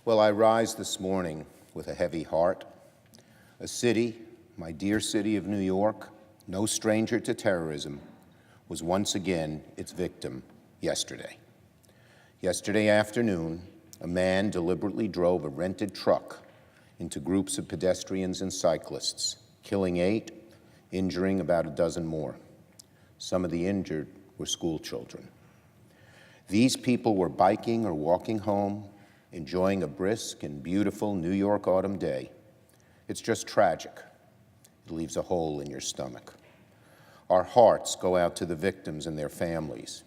Well, I rise this morning with a heavy heart. A city, my dear city of New York, no stranger to terrorism, was once again its victim yesterday. Yesterday afternoon, a man deliberately drove a rented truck into groups of pedestrians and cyclists, killing 8, injuring about a dozen more. Some of the injured were school children. These people were biking or walking home, enjoying a brisk and beautiful New York autumn day. It's just tragic. It leaves a hole in your stomach. Our hearts go out to the victims and their families,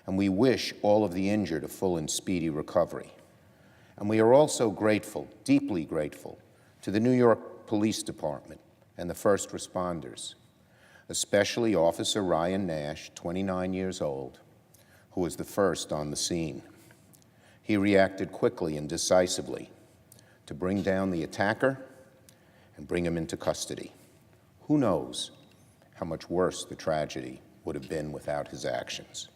and we wish all of the injured a full and speedy recovery. And we are also grateful, deeply grateful, to the New York Police Department and the first responders, especially Officer Ryan Nash, 29 years old, who was the first on the scene. He reacted quickly and decisively to bring down the attacker and bring him into custody. Who knows how much worse the tragedy would have been without his actions.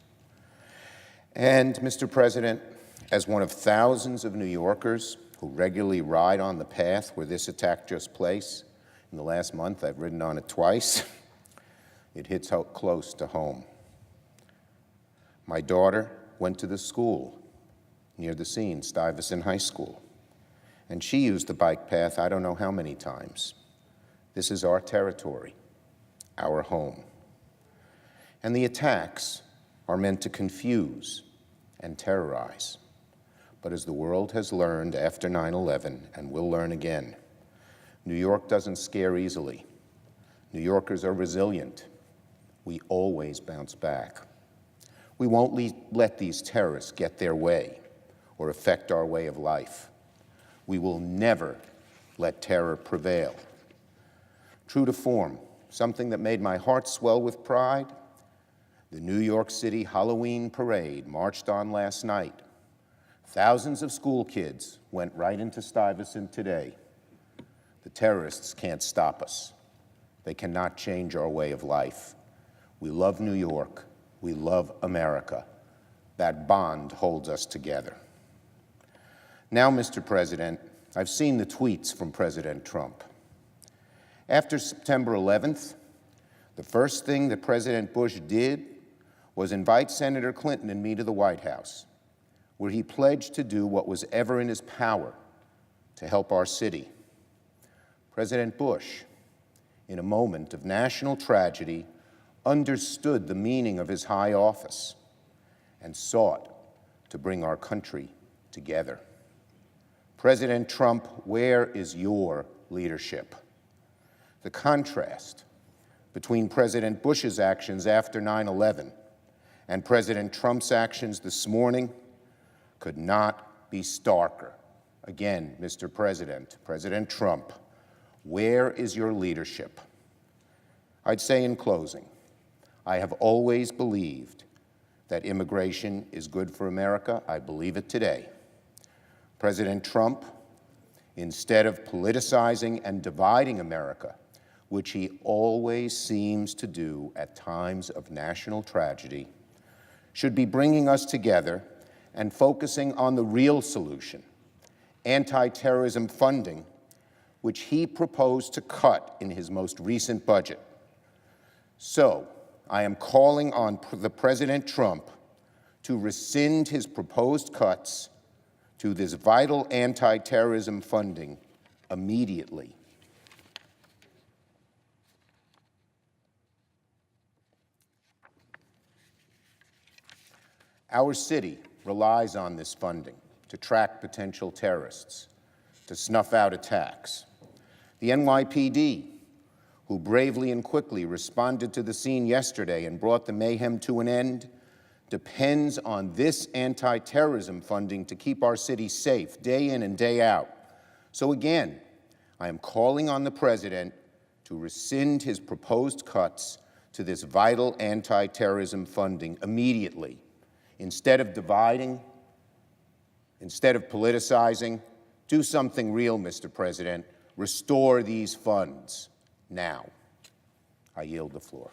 And, Mr. President, as one of thousands of New Yorkers who regularly ride on the path where this attack took place, in the last month I've ridden on it twice, it hits close to home. My daughter went to the school near the scene, Stuyvesant High School, and she used the bike path I don't know how many times. This is our territory, our home. And the attacks are meant to confuse and terrorize. But as the world has learned after 9/11 and will learn again, New York doesn't scare easily. New Yorkers are resilient. We always bounce back. We won't let these terrorists get their way or affect our way of life. We will never let terror prevail. True to form, something that made my heart swell with pride, the New York City Halloween parade marched on last night. Thousands of school kids went right into Stuyvesant today. The terrorists can't stop us. They cannot change our way of life. We love New York. We love America. That bond holds us together. Now, Mr. President, I've seen the tweets from President Trump. After September 11th, the first thing that President Bush did was invite Senator Clinton and me to the White House, where he pledged to do what was ever in his power to help our city. President Bush, in a moment of national tragedy, understood the meaning of his high office and sought to bring our country together. President Trump, where is your leadership? The contrast between President Bush's actions after 9/11 and President Trump's actions this morning could not be starker. Again, Mr. President, President Trump, where is your leadership? I'd say in closing, I have always believed that immigration is good for America. I believe it today. President Trump, instead of politicizing and dividing America, which he always seems to do at times of national tragedy, should be bringing us together and focusing on the real solution, anti-terrorism funding, which he proposed to cut in his most recent budget. So, I am calling on the President Trump to rescind his proposed cuts to this vital anti-terrorism funding immediately. Our city relies on this funding to track potential terrorists, to snuff out attacks. The NYPD, who bravely and quickly responded to the scene yesterday and brought the mayhem to an end, depends on this anti-terrorism funding to keep our city safe day in and day out. So again, I am calling on the President to rescind his proposed cuts to this vital anti-terrorism funding immediately. Instead of dividing, instead of politicizing, do something real, Mr. President. Restore these funds now. I yield the floor.